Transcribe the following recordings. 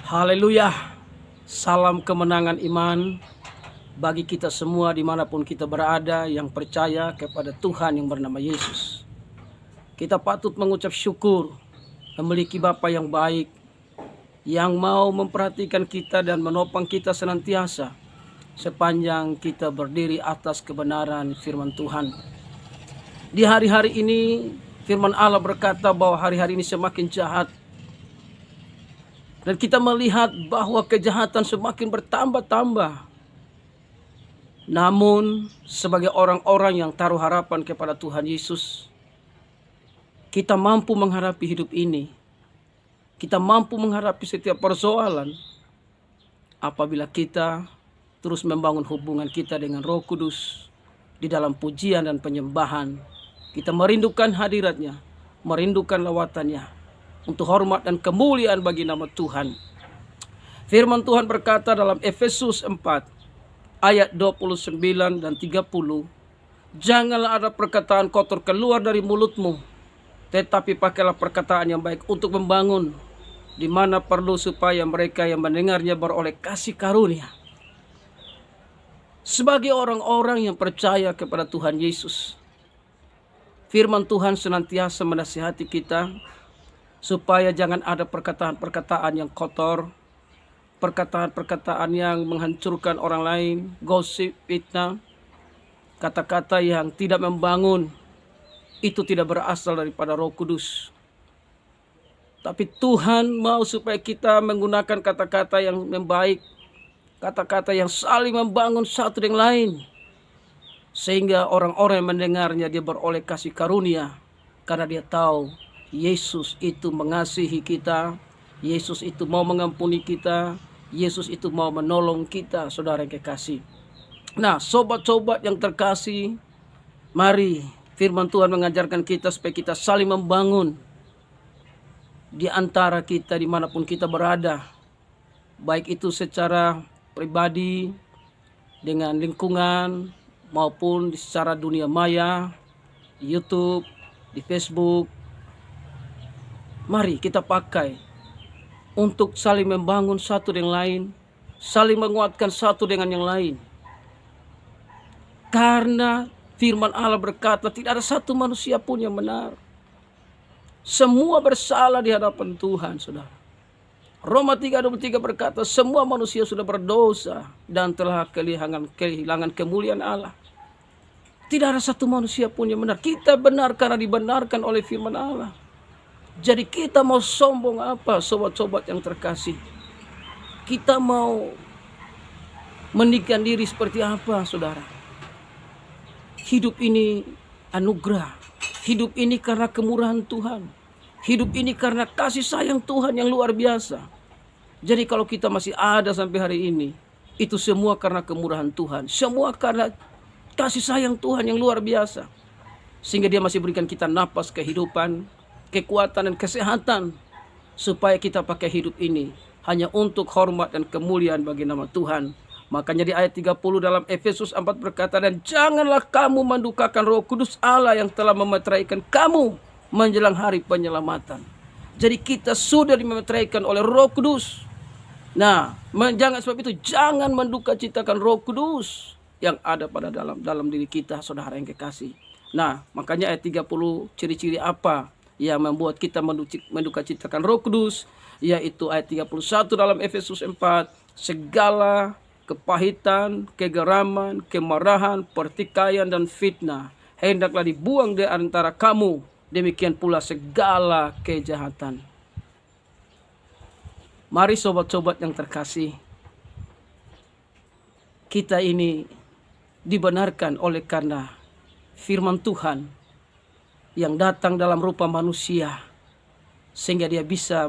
Haleluya. Salam kemenangan iman bagi kita semua dimanapun kita berada yang percaya kepada Tuhan yang bernama Yesus. Kita patut mengucap syukur memiliki Bapa yang baik, yang mau memperhatikan kita dan menopang kita senantiasa sepanjang kita berdiri atas kebenaran firman Tuhan. Di hari-hari ini firman Allah berkata bahwa hari-hari ini semakin jahat. Dan kita melihat bahwa kejahatan semakin bertambah-tambah. Namun sebagai orang-orang yang taruh harapan kepada Tuhan Yesus, kita mampu menghadapi hidup ini. Kita mampu menghadapi setiap persoalan apabila kita terus membangun hubungan kita dengan Roh Kudus di dalam pujian dan penyembahan. Kita merindukan hadiratnya, merindukan lawatannya, untuk hormat dan kemuliaan bagi nama Tuhan. Firman Tuhan berkata dalam Efesus 4 ayat 29 dan 30, janganlah ada perkataan kotor keluar dari mulutmu, tetapi pakailah perkataan yang baik untuk membangun, di mana perlu supaya mereka yang mendengarnya beroleh kasih karunia. Sebagai orang-orang yang percaya kepada Tuhan Yesus, firman Tuhan senantiasa menasihati kita supaya jangan ada perkataan-perkataan yang kotor, perkataan-perkataan yang menghancurkan orang lain, gosip, fitnah, kata-kata yang tidak membangun. Itu tidak berasal daripada Roh Kudus. Tapi Tuhan mau supaya kita menggunakan kata-kata yang baik, kata-kata yang saling membangun satu dengan lain, sehingga orang-orang yang mendengarnya dia beroleh kasih karunia, karena dia tahu Yesus itu mengasihi kita, Yesus itu mau mengampuni kita, Yesus itu mau menolong kita, saudara yang kekasih. Nah, sobat-sobat yang terkasih, mari firman Tuhan mengajarkan kita supaya kita saling membangun di antara kita dimanapun kita berada, baik itu secara pribadi, dengan lingkungan, maupun secara dunia maya, di YouTube, di Facebook. Mari kita pakai untuk saling membangun satu dengan lain, saling menguatkan satu dengan yang lain. Karena firman Allah berkata tidak ada satu manusia pun yang benar. Semua bersalah di hadapan Tuhan, saudara. Roma 3:23 berkata semua manusia sudah berdosa dan telah kehilangan kemuliaan Allah. Tidak ada satu manusia pun yang benar. Kita benar karena dibenarkan oleh firman Allah. Jadi kita mau sombong apa, sobat-sobat yang terkasih? Kita mau meninggikan diri seperti apa, saudara? Hidup ini anugerah. Hidup ini karena kemurahan Tuhan. Hidup ini karena kasih sayang Tuhan yang luar biasa. Jadi kalau kita masih ada sampai hari ini, itu semua karena kemurahan Tuhan. Semua karena kasih sayang Tuhan yang luar biasa. Sehingga dia masih berikan kita napas kehidupan, kekuatan dan kesehatan, supaya kita pakai hidup ini hanya untuk hormat dan kemuliaan bagi nama Tuhan. Makanya di ayat 30 dalam Efesus 4 berkata, dan janganlah kamu mendukakan Roh Kudus Allah yang telah memeteraikan kamu menjelang hari penyelamatan. Jadi kita sudah dimeteraikan oleh Roh Kudus. Nah, jangan sebab itu jangan mendukacitakan Roh Kudus yang ada pada dalam diri kita, saudara yang kekasih. Nah, makanya ayat 30 ciri-ciri apa yang membuat kita mendukacitakan Roh Kudus, yaitu ayat 31 dalam Efesus 4, segala kepahitan, kegeraman, kemarahan, pertikaian dan fitnah hendaklah dibuang di antara kamu, demikian pula segala kejahatan. Mari sobat-sobat yang terkasih, kita ini dibenarkan oleh karena firman Tuhan yang datang dalam rupa manusia, sehingga dia bisa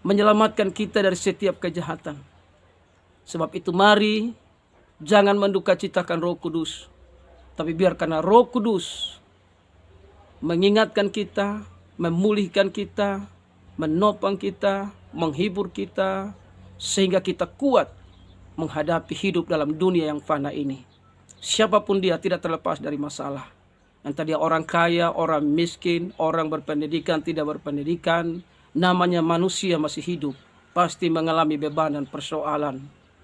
menyelamatkan kita dari setiap kejahatan. Sebab itu mari jangan mendukacitakan Roh Kudus, tapi biarkanlah Roh Kudus mengingatkan kita, memulihkan kita, menopang kita, menghibur kita, sehingga kita kuat menghadapi hidup dalam dunia yang fana ini. Siapapun dia tidak terlepas dari masalah. Entah dia orang kaya, orang miskin, orang berpendidikan, tidak berpendidikan, namanya manusia masih hidup, pasti mengalami beban dan persoalan.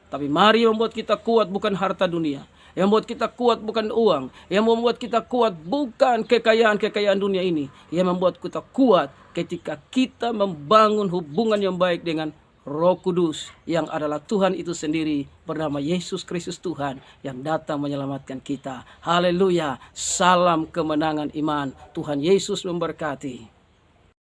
Tapi mari membuat kita kuat bukan harta dunia. Yang membuat kita kuat bukan uang. Yang membuat kita kuat bukan kekayaan-kekayaan dunia ini. Yang membuat kita kuat ketika kita membangun hubungan yang baik dengan Roh Kudus yang adalah Tuhan itu sendiri, bernama Yesus Kristus Tuhan yang datang menyelamatkan kita. Haleluya. Salam kemenangan iman. Tuhan Yesus memberkati.